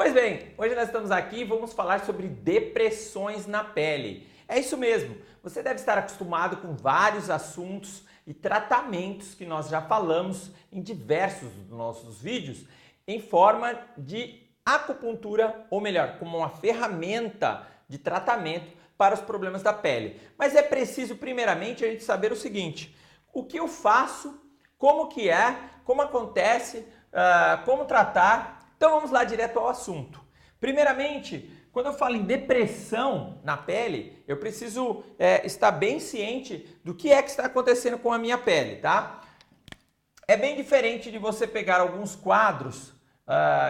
Pois bem, hoje nós estamos aqui e vamos falar sobre depressões na pele. É isso mesmo, você deve estar acostumado com vários assuntos e tratamentos que nós já falamos em diversos dos nossos vídeos em forma de acupuntura, ou melhor, como uma ferramenta de tratamento para os problemas da pele. Mas é preciso primeiramente a gente saber o seguinte: o que eu faço, como que é, como acontece, como tratar. Então vamos lá direto ao assunto. Primeiramente, quando eu falo em depressão na pele, eu preciso estar bem ciente do que é que está acontecendo com a minha pele, tá? É bem diferente de você pegar alguns quadros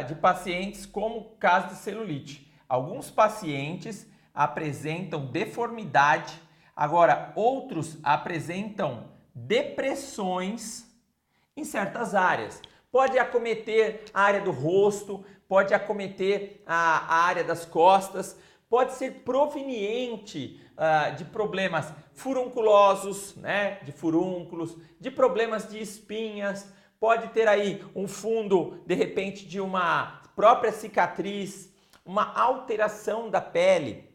de pacientes como o caso de celulite. Alguns pacientes apresentam deformidade, agora outros apresentam depressões em certas áreas. Pode acometer a área do rosto, pode acometer a área das costas, pode ser proveniente de problemas furunculosos, né, de furúnculos, de problemas de espinhas, pode ter aí um fundo, de repente, de uma própria cicatriz, uma alteração da pele.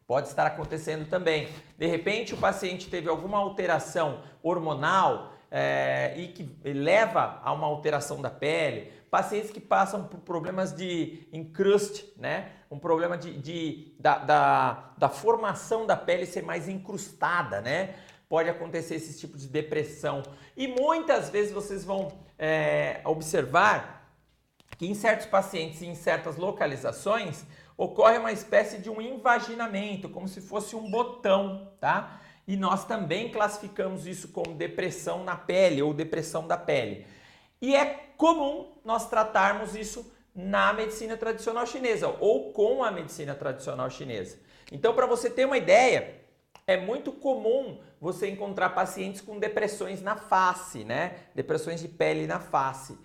Pode estar acontecendo também. De repente, o paciente teve alguma alteração hormonal e que leva a uma alteração da pele. Pacientes que passam por problemas de encruste, né? Um problema da formação da pele ser mais encrustada, né? Pode acontecer esse tipo de depressão. E muitas vezes vocês vão observar que em certos pacientes e em certas localizações ocorre uma espécie de um invaginamento, como se fosse um botão, tá? E nós também classificamos isso como depressão na pele ou depressão da pele. E é comum nós tratarmos isso na medicina tradicional chinesa ou com a medicina tradicional chinesa. Então, para você ter uma ideia, é muito comum você encontrar pacientes com depressões na face, né? Depressões de pele na face.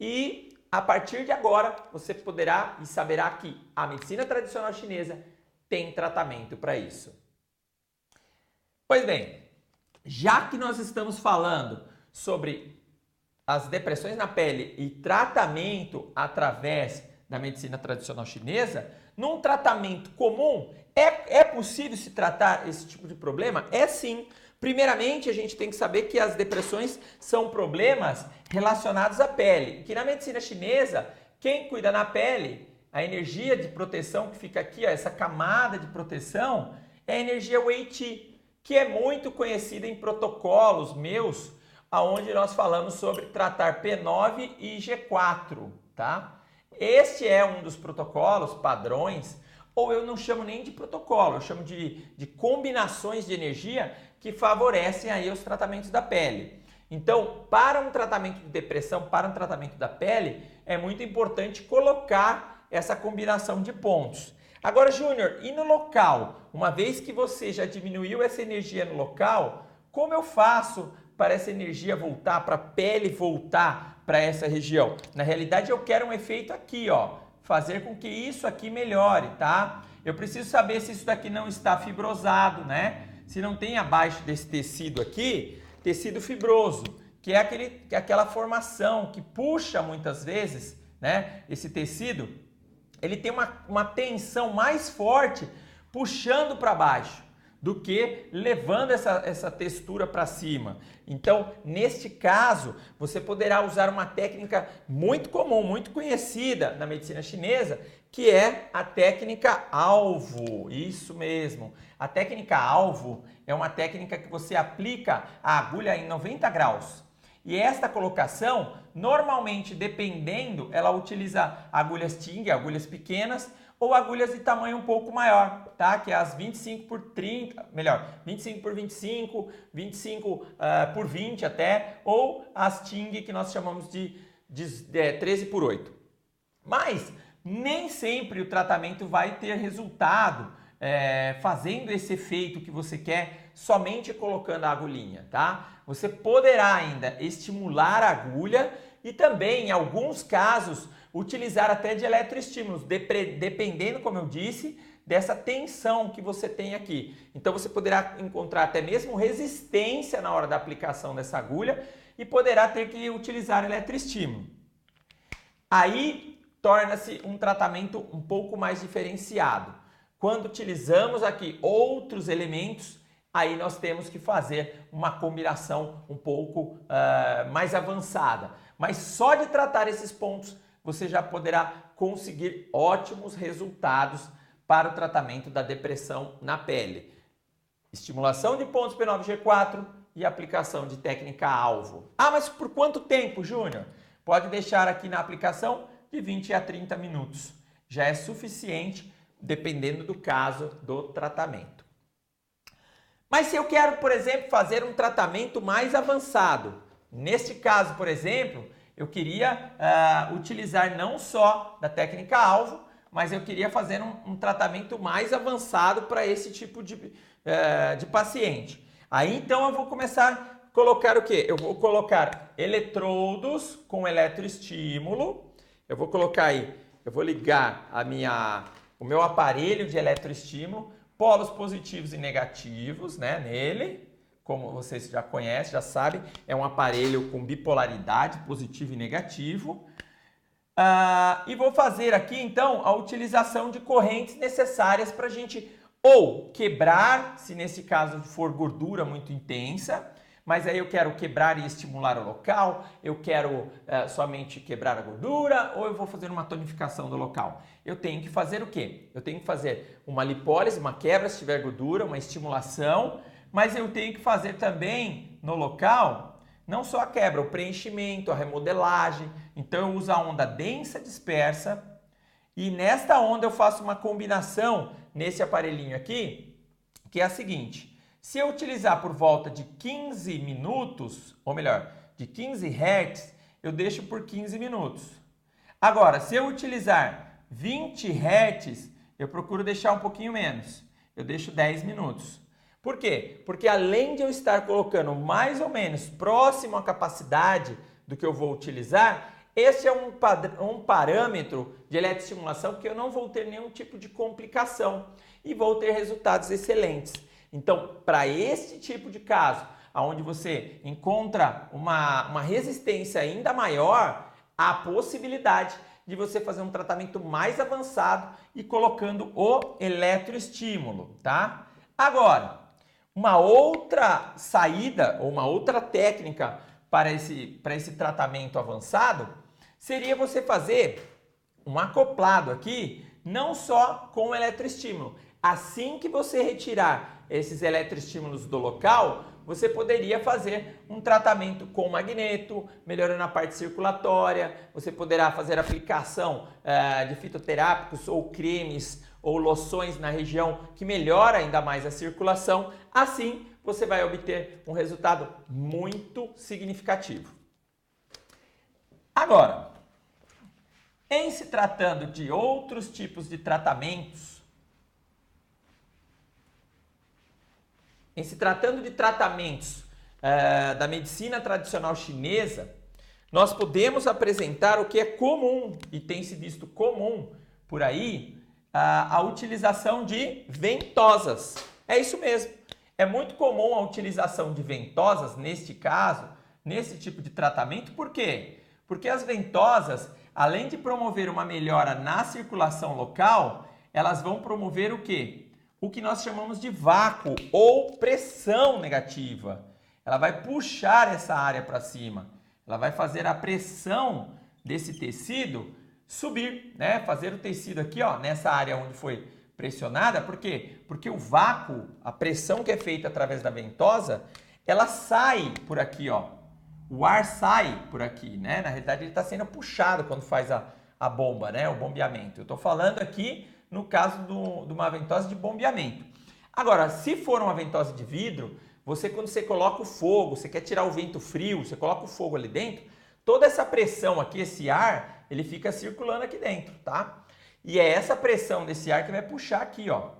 E a partir de agora, você poderá e saberá que a medicina tradicional chinesa tem tratamento para isso. Pois bem, já que nós estamos falando sobre as depressões na pele e tratamento através da medicina tradicional chinesa, num tratamento comum, é possível se tratar esse tipo de problema? É sim. Primeiramente, a gente tem que saber que as depressões são problemas relacionados à pele. Que na medicina chinesa, quem cuida na pele, a energia de proteção que fica aqui, ó, essa camada de proteção, é a energia Wei Qi, que é muito conhecida em protocolos meus, onde nós falamos sobre tratar P9 e G4, tá? Este é um dos protocolos, padrões, ou eu não chamo nem de protocolo, eu chamo de combinações de energia que favorecem aí os tratamentos da pele. Então, para um tratamento de depressão, para um tratamento da pele, é muito importante colocar essa combinação de pontos. Agora, Júnior, e no local? Uma vez que você já diminuiu essa energia no local, como eu faço para essa energia voltar, para a pele voltar para essa região? Na realidade, eu quero um efeito aqui, ó, fazer com que isso aqui melhore, tá? Eu preciso saber se isso daqui não está fibrosado, né? Se não tem abaixo desse tecido aqui, tecido fibroso, que é aquela formação que puxa muitas vezes, né? Esse tecido, ele tem uma tensão mais forte puxando para baixo do que levando essa textura para cima. Então, neste caso, você poderá usar uma técnica muito comum, muito conhecida na medicina chinesa, que é a técnica alvo. Isso mesmo. A técnica alvo é uma técnica que você aplica a agulha em 90 graus. E esta colocação, normalmente, dependendo, ela utiliza agulhas Ting, agulhas pequenas, ou agulhas de tamanho um pouco maior, tá? Que é as 25 por 30, melhor, 25 por 25, 25 por 20 até, ou as Ting que nós chamamos de 13 por 8. Mas nem sempre o tratamento vai ter resultado fazendo esse efeito que você quer somente colocando a agulhinha, tá? Você poderá ainda estimular a agulha e também, em alguns casos, utilizar até de eletroestímulos, dependendo, como eu disse, dessa tensão que você tem aqui. Então você poderá encontrar até mesmo resistência na hora da aplicação dessa agulha e poderá ter que utilizar eletroestímulo. Aí torna-se um tratamento um pouco mais diferenciado. Quando utilizamos aqui outros elementos, aí nós temos que fazer uma combinação um pouco mais avançada. Mas só de tratar esses pontos, você já poderá conseguir ótimos resultados para o tratamento da depressão na pele. Estimulação de pontos P9G4 e aplicação de técnica-alvo. Ah, mas por quanto tempo, Júnior? Pode deixar aqui na aplicação de 20 a 30 minutos. Já é suficiente, dependendo do caso do tratamento. Mas se eu quero, por exemplo, fazer um tratamento mais avançado, neste caso, por exemplo, eu queria utilizar não só da técnica-alvo, mas eu queria fazer um tratamento mais avançado para esse tipo de paciente. Aí então eu vou começar a colocar o quê? Eu vou colocar eletrodos com eletroestímulo. Eu vou colocar aí, eu vou ligar o meu aparelho de eletroestímulo, polos positivos e negativos, né, nele. Como vocês já conhecem, já sabem, é um aparelho com bipolaridade, positivo e negativo. E vou fazer aqui, então, a utilização de correntes necessárias para a gente ou quebrar, se nesse caso for gordura muito intensa, mas aí eu quero quebrar e estimular o local, eu quero somente quebrar a gordura, ou eu vou fazer uma tonificação do local. Eu tenho que fazer o quê? Eu tenho que fazer uma lipólise, uma quebra se tiver gordura, uma estimulação, mas eu tenho que fazer também no local, não só a quebra, o preenchimento, a remodelagem. Então eu uso a onda densa dispersa e nesta onda eu faço uma combinação nesse aparelhinho aqui, que é a seguinte: se eu utilizar por volta de 15 minutos, ou melhor, de 15 Hz, eu deixo por 15 minutos. Agora, se eu utilizar 20 Hz, eu procuro deixar um pouquinho menos. Eu deixo 10 minutos. Por quê? Porque além de eu estar colocando mais ou menos próximo à capacidade do que eu vou utilizar, esse é um parâmetro de eletroestimulação que eu não vou ter nenhum tipo de complicação e vou ter resultados excelentes. Então, para esse tipo de caso, onde você encontra uma resistência ainda maior, há a possibilidade de você fazer um tratamento mais avançado e colocando o eletroestímulo, tá? Agora, uma outra saída ou uma outra técnica para esse tratamento avançado seria você fazer um acoplado aqui, não só com o eletroestímulo. Assim que você retirar esses eletroestímulos do local, você poderia fazer um tratamento com magneto, melhorando a parte circulatória. Você poderá fazer aplicação de fitoterápicos ou cremes ou loções na região que melhora ainda mais a circulação. Assim, você vai obter um resultado muito significativo. Agora, em se tratando de outros tipos de tratamentos, da medicina tradicional chinesa, nós podemos apresentar o que é comum e tem se visto comum por aí, a utilização de ventosas. É isso mesmo. É muito comum a utilização de ventosas neste caso, nesse tipo de tratamento. Por quê? Porque as ventosas, além de promover uma melhora na circulação local, elas vão promover o quê? O que nós chamamos de vácuo ou pressão negativa. Ela vai puxar essa área para cima. Ela vai fazer a pressão desse tecido subir, né? Fazer o tecido aqui, ó, nessa área onde foi pressionada. Por quê? Porque o vácuo, a pressão que é feita através da ventosa, ela sai por aqui, ó. O ar sai por aqui, né? Na realidade, ele está sendo puxado quando faz a bomba, né? O bombeamento. Eu estou falando aqui no caso de uma ventosa de bombeamento. Agora, se for uma ventosa de vidro, quando você coloca o fogo, você quer tirar o vento frio, você coloca o fogo ali dentro, toda essa pressão aqui, esse ar, ele fica circulando aqui dentro, tá? E é essa pressão desse ar que vai puxar aqui, ó.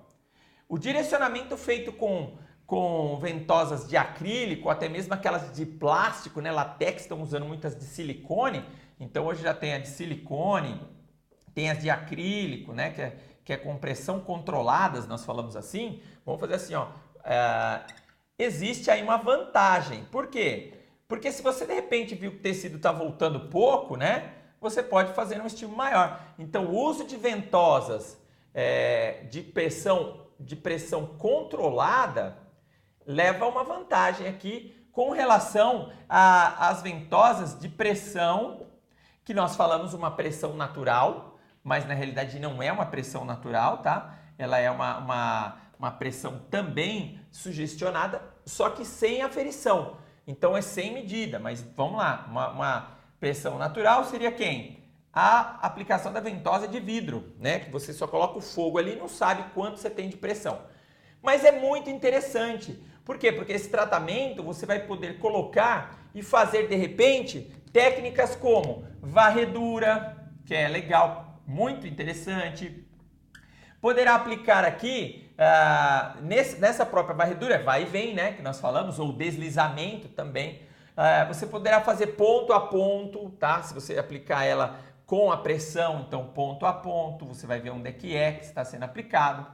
O direcionamento feito com ventosas de acrílico, até mesmo aquelas de plástico, né, latex, estão usando muitas de silicone. Então hoje já tem a de silicone, tem as de acrílico, né, que é com pressão controladas, nós falamos assim. Vamos fazer assim, ó. Existe aí uma vantagem. Por quê? Porque se você de repente viu que o tecido está voltando pouco, né? você pode fazer um estímulo maior. Então, o uso de ventosas de pressão controlada leva a uma vantagem aqui com relação às ventosas de pressão, que nós falamos uma pressão natural, mas na realidade não é uma pressão natural, tá? Ela é uma pressão também sugestionada, só que sem aferição. Então é sem medida, mas vamos lá, uma pressão natural seria quem? A aplicação da ventosa de vidro, né? Que você só coloca o fogo ali e não sabe quanto você tem de pressão. Mas é muito interessante. Por quê? Porque esse tratamento você vai poder colocar e fazer de repente técnicas como varredura, que é legal, muito interessante. Poderá aplicar aqui, nessa própria varredura, vai e vem, né, que nós falamos, ou deslizamento também. Você poderá fazer ponto a ponto, tá? Se você aplicar ela com a pressão, então ponto a ponto, você vai ver onde é que está sendo aplicado.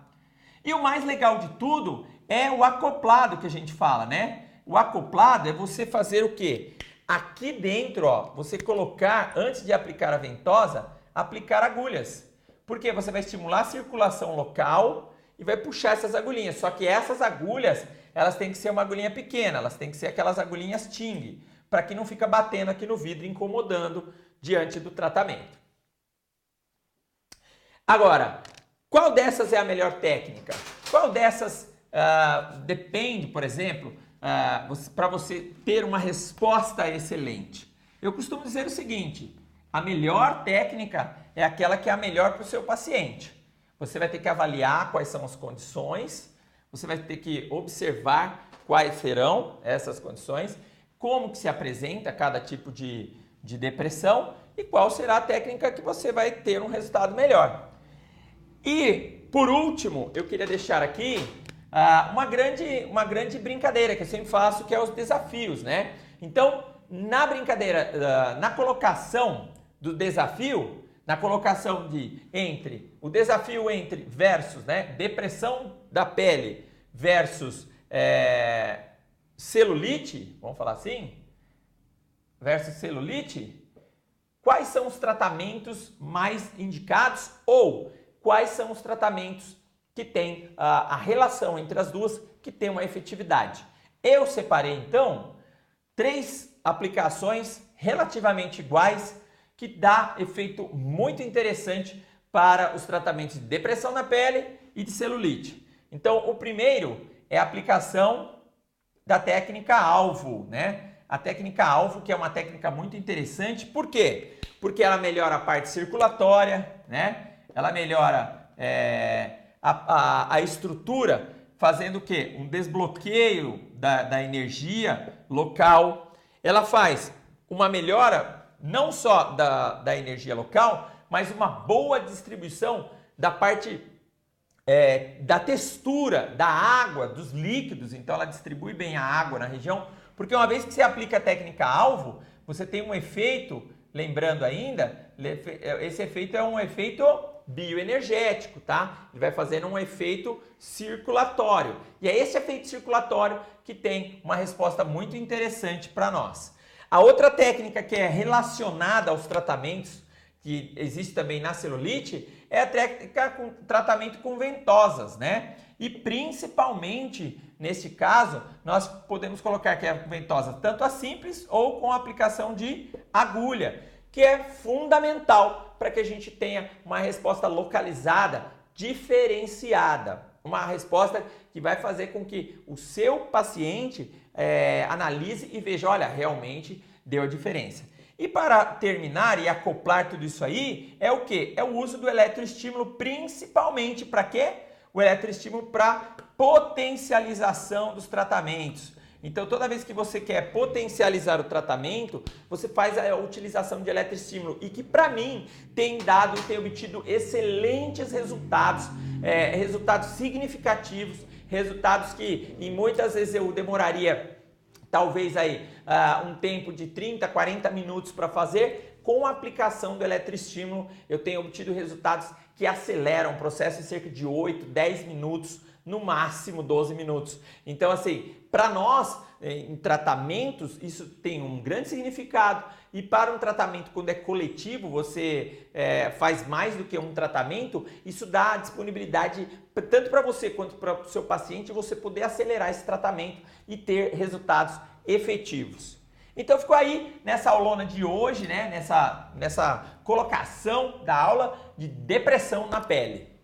E o mais legal de tudo é o acoplado que a gente fala, né? O acoplado é você fazer o quê? Aqui dentro, ó, você colocar, antes de aplicar a ventosa, aplicar agulhas. Porque você vai estimular a circulação local e vai puxar essas agulhinhas. Só que essas agulhas, elas têm que ser uma agulhinha pequena, elas têm que ser aquelas agulhinhas Ting, para que não fica batendo aqui no vidro, incomodando diante do tratamento. Agora, qual dessas é a melhor técnica? Qual dessas depende, por exemplo, para você ter uma resposta excelente? Eu costumo dizer o seguinte: a melhor técnica é aquela que é a melhor para o seu paciente. Você vai ter que avaliar quais são as condições, você vai ter que observar quais serão essas condições, como que se apresenta cada tipo de depressão e qual será a técnica que você vai ter um resultado melhor. E, por último, eu queria deixar aqui uma grande brincadeira que eu sempre faço, que é os desafios, né? Então, na brincadeira, na colocação do desafio, na colocação entre versus, né, depressão da pele versus celulite, vamos falar assim, versus celulite, quais são os tratamentos mais indicados ou quais são os tratamentos que têm a relação entre as duas que tem uma efetividade. Eu separei então 3 aplicações relativamente iguais que dá efeito muito interessante para os tratamentos de depressão na pele e de celulite. Então, o primeiro é a aplicação da técnica alvo, né? A técnica alvo, que é uma técnica muito interessante. Por quê? Porque ela melhora a parte circulatória, né? Ela melhora a estrutura, fazendo o quê? Um desbloqueio da energia local. Ela faz uma melhora não só da energia local, mas uma boa distribuição da parte da textura, da água, dos líquidos. Então ela distribui bem a água na região, porque uma vez que você aplica a técnica alvo, você tem um efeito, lembrando ainda, esse efeito é um efeito bioenergético, tá? Ele vai fazendo um efeito circulatório. E é esse efeito circulatório que tem uma resposta muito interessante para nós. A outra técnica que é relacionada aos tratamentos, que existe também na celulite, é a técnica com tratamento com ventosas, né? E principalmente, nesse caso, nós podemos colocar que a ventosa tanto a simples ou com a aplicação de agulha, que é fundamental para que a gente tenha uma resposta localizada, diferenciada. Uma resposta que vai fazer com que o seu paciente analise e veja, olha, realmente deu a diferença. E para terminar e acoplar tudo isso aí, é o quê? É o uso do eletroestímulo, principalmente para quê? O eletroestímulo para potencialização dos tratamentos. Então, toda vez que você quer potencializar o tratamento, você faz a utilização de eletroestímulo e que, para mim, tem dado e tem obtido excelentes resultados, resultados significativos, resultados que, em muitas vezes, eu demoraria talvez aí um tempo de 30, 40 minutos para fazer. Com a aplicação do eletroestímulo, eu tenho obtido resultados que aceleram o processo em cerca de 8, 10 minutos no máximo 12 minutos. Então, assim, para nós, em tratamentos, isso tem um grande significado, e para um tratamento, quando é coletivo, você faz mais do que um tratamento, isso dá disponibilidade tanto para você quanto para o seu paciente, você poder acelerar esse tratamento e ter resultados efetivos. Então ficou aí nessa aulona de hoje, né? Nessa colocação da aula de depressão na pele.